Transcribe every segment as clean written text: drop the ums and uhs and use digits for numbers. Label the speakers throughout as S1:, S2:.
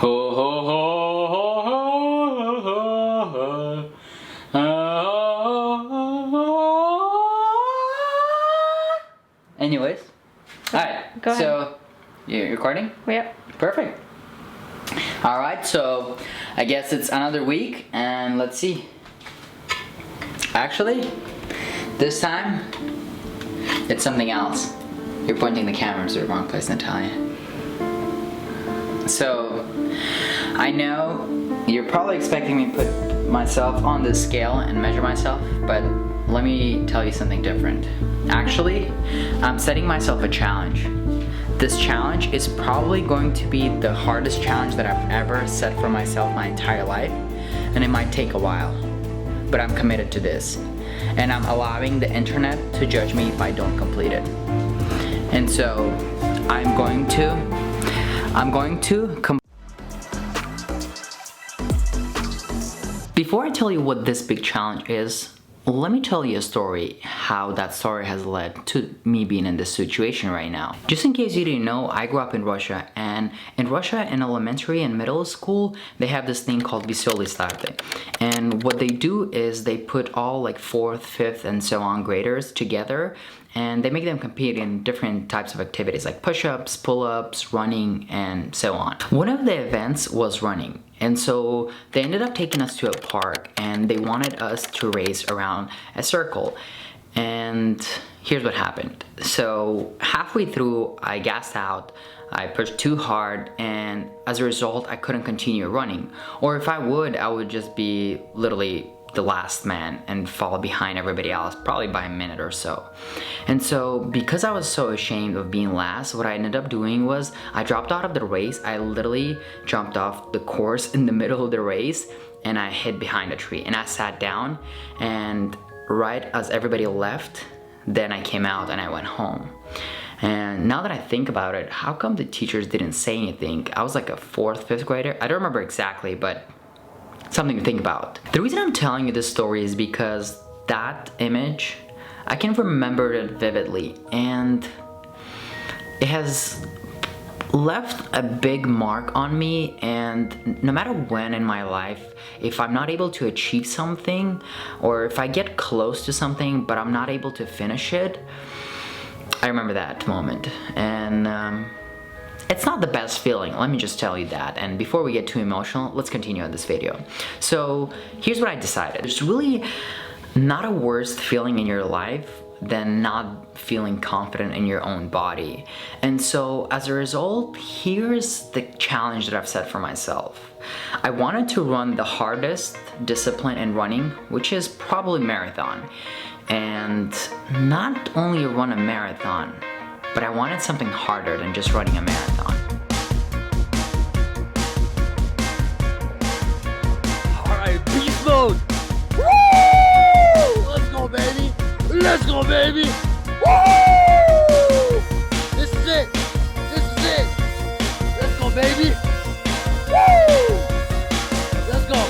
S1: Ho ho ho ho ho ho. Anyways, alright,
S2: Go ahead.
S1: So you're recording?
S2: Yep.
S1: Perfect. Alright, so I guess it's another week and let's see. Actually, this time it's something else. You're pointing the camera to the wrong place, Natalia. So, I know you're probably expecting me to put myself on this scale and measure myself, but let me tell you something different. Actually, I'm setting myself a challenge. This challenge is probably going to be the hardest challenge that I've ever set for myself my entire life, and it might take a while, but I'm committed to this. And I'm allowing the internet to judge me if I don't complete it. And so, I'm going to Before I tell you what this big challenge is, let me tell you a story, how that story has led to me being in this situation right now. Just in case you didn't know, I grew up in Russia, and in Russia, in elementary and middle school, they have this thing called Веселые старты. And what they do is they put all like 4th, 5th, and so on graders together, and they make them compete in different types of activities like push-ups, pull-ups, running, and so on. One of the events was running. And so they ended up taking us to a park and they wanted us to race around a circle. And here's what happened. So halfway through, I gassed out, I pushed too hard, and as a result, I couldn't continue running. Or if I would just be literally the last man and fall behind everybody else, probably by a minute or so. And so because I was so ashamed of being last, what I ended up doing was I dropped out of the race. I literally jumped off the course in the middle of the race and I hid behind a tree and I sat down, and right as everybody left, then I came out and I went home. And now that I think about it, how come the teachers didn't say anything? I was like a 4th, 5th grader. I don't remember exactly, but something to think about. The reason I'm telling you this story is because that image, I can remember it vividly, and it has left a big mark on me. And no matter when in my life, if I'm not able to achieve something, or if I get close to something but I'm not able to finish it, I remember that moment. And it's not the best feeling, let me just tell you that. And before we get too emotional, let's continue on this video. So here's what I decided. There's really not a worse feeling in your life than not feeling confident in your own body. And so as a result, here's the challenge that I've set for myself. I wanted to run the hardest discipline in running, which is probably marathon. And not only run a marathon, but I wanted something harder than just running a marathon.
S3: Alright, beast mode! Woo! Let's go, baby! Let's go, baby! Woo! This is it! This is it! Let's go, baby! Woo! Let's go!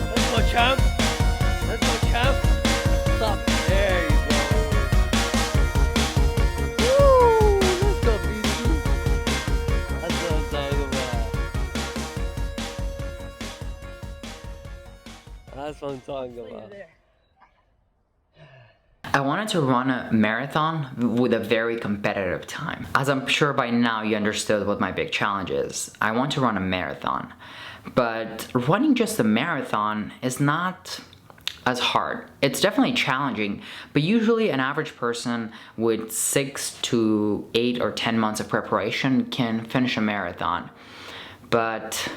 S3: Let's go, champ! Let's go, champ! Stop! There you go! That's what I'm talking about.
S1: I wanted to run a marathon with a very competitive time. As I'm sure by now you understood what my big challenge is. I want to run a marathon. But running just a marathon is not as hard. It's definitely challenging, but usually an average person with 6 to 8 or 10 months of preparation can finish a marathon. But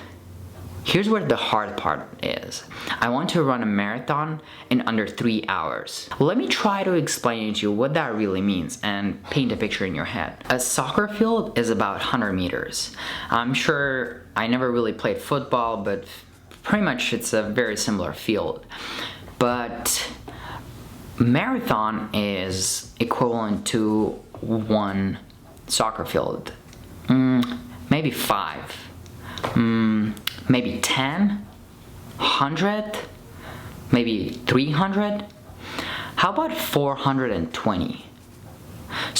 S1: here's where the hard part is. I want to run a marathon in under 3 hours. Let me try to explain to you what that really means and paint a picture in your head. A soccer field is about 100 meters. I'm sure I never really played football, but pretty much it's a very similar field. But marathon is equivalent to one soccer field. Maybe 5. Maybe 10, 100, maybe 300. How about 420?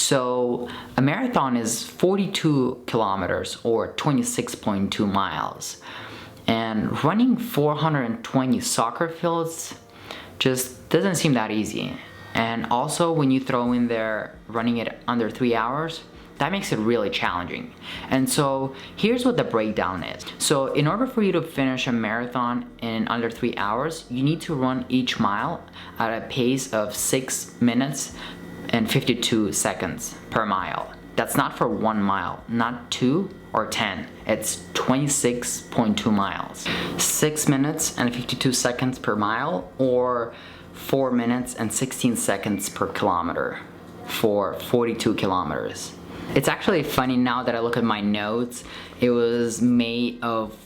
S1: So a marathon is 42 kilometers or 26.2 miles. And running 420 soccer fields just doesn't seem that easy. And also when you throw in there running it under 3 hours, that makes it really challenging. And so here's what the breakdown is. So in order for you to finish a marathon in under 3 hours, you need to run each mile at a pace of 6 minutes and 52 seconds per mile. That's not for 1 mile, not 2 or 10. It's 26.2 miles. 6 minutes and 52 seconds per mile, or 4 minutes and 16 seconds per kilometer for 42 kilometers. It's actually funny now that I look at my notes. It was May of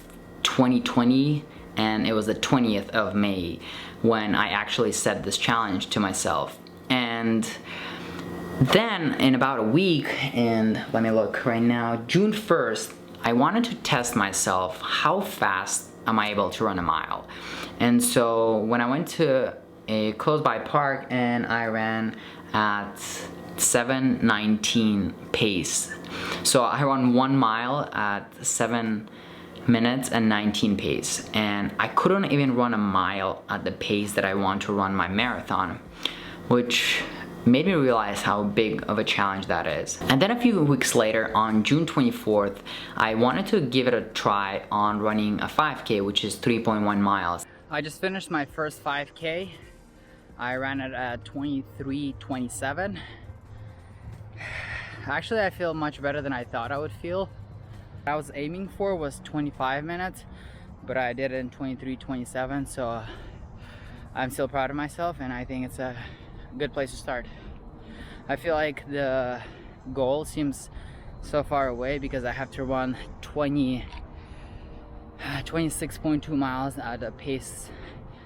S1: 2020 and it was the 20th of May when I actually set this challenge to myself. And then in about a week, and let me look right now, June 1st, I wanted to test myself. How fast am I able to run a mile? And so when I went to a close by park and I ran at 7:19 pace. So I run 1 mile at 7 minutes and 19 pace, and I couldn't even run a mile at the pace that I want to run my marathon, which made me realize how big of a challenge that is. And then a few weeks later, on June 24th, I wanted to give it a try on running a 5K, which is 3.1 miles. I just finished my first 5K. I ran it at 23:27. Actually, I feel much better than I thought I would feel. What I was aiming for was 25 minutes, but I did it in 23:27, so I'm still proud of myself, and I think it's a good place to start. I feel like the goal seems so far away because I have to run 26.2 miles at a pace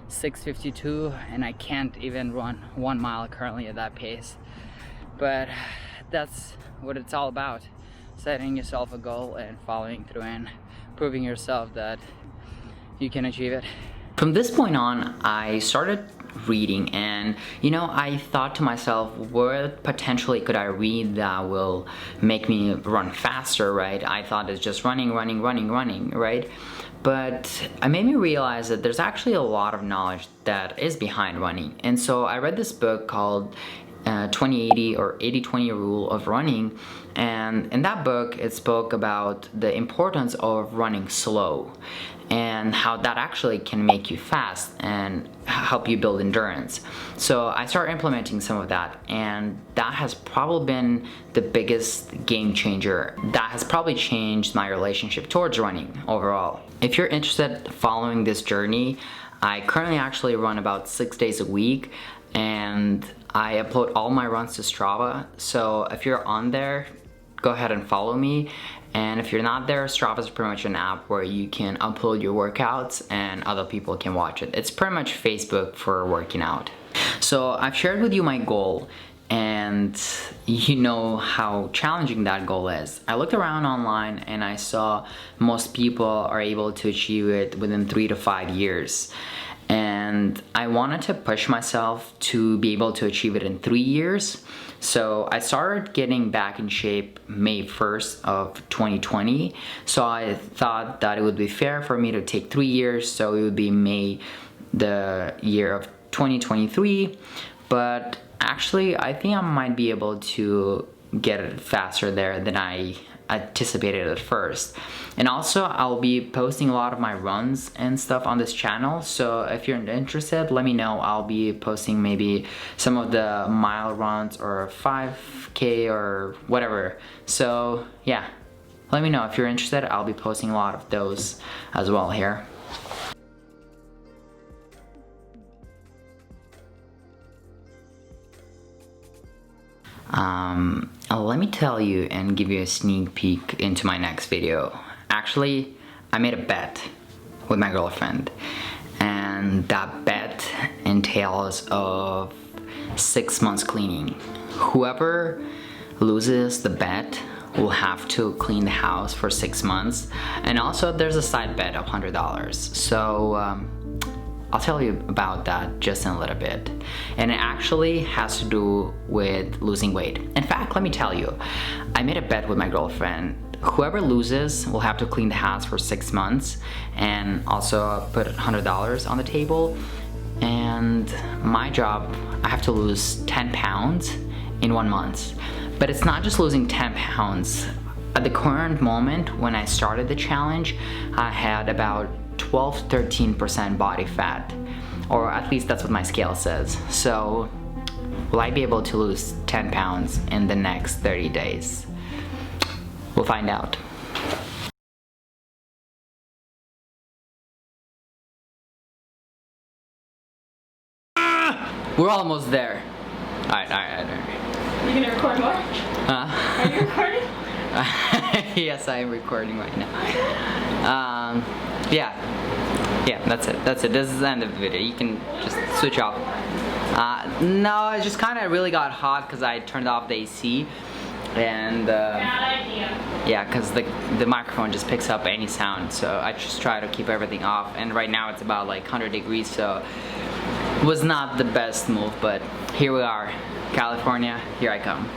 S1: 6:52, and I can't even run 1 mile currently at that pace. But that's what it's all about, setting yourself a goal and following through and proving yourself that you can achieve it. From this point on, I started reading, and I thought to myself, what potentially could I read that will make me run faster, right? I thought it's just running, right? But it made me realize that there's actually a lot of knowledge that is behind running. And so I read this book called 20/80 or 80/20 rule of running, and in that book it spoke about the importance of running slow and how that actually can make you fast and help you build endurance. So I started implementing some of that, and that has probably been the biggest game changer. That has probably changed my relationship towards running overall. If you're interested in following this journey, I currently actually run about 6 days a week, and I upload all my runs to Strava. So if you're on there, go ahead and follow me. And if you're not there, Strava is pretty much an app where you can upload your workouts and other people can watch it. It's pretty much Facebook for working out. So I've shared with you my goal, and you know how challenging that goal is. I looked around online and I saw most people are able to achieve it within 3 to 5 years. And I wanted to push myself to be able to achieve it in 3 years. So I started getting back in shape May 1st of 2020. So I thought that it would be fair for me to take 3 years. So it would be May the year of 2023. But actually, I think I might be able to get it faster there than I anticipated at first. And also, I'll be posting a lot of my runs and stuff on this channel, so if you're interested, let me know. I'll be posting maybe some of the mile runs or 5K or whatever. So yeah, let me know if you're interested. I'll be posting a lot of those as well here. Let me tell you and give you a sneak peek into my next video. Actually, I made a bet with my girlfriend, and that bet entails of 6 months cleaning. Whoever loses the bet will have to clean the house for 6 months, and also there's a side bet of $100. So I'll tell you about that just in a little bit. And it actually has to do with losing weight. In fact, let me tell you, I made a bet with my girlfriend. Whoever loses will have to clean the house for 6 months and also put $100 on the table. And my job, I have to lose 10 pounds in 1 month. But it's not just losing 10 pounds. At the current moment, when I started the challenge, I had about 12-13% body fat, or at least that's what my scale says. So will I be able to lose 10 pounds in the next 30 days? We'll find out. We're almost there. Alright.
S2: You gonna record more? Are you recording?
S1: Yes, I am recording right now. Yeah, that's it. This is the end of the video. You can just switch off. No, it just kind of really got hot because I turned off the AC. And
S2: Bad idea.
S1: yeah, because the microphone just picks up any sound, so I just try to keep everything off. And right now it's about like 100 degrees, so it was not the best move, but here we are, California, here I come.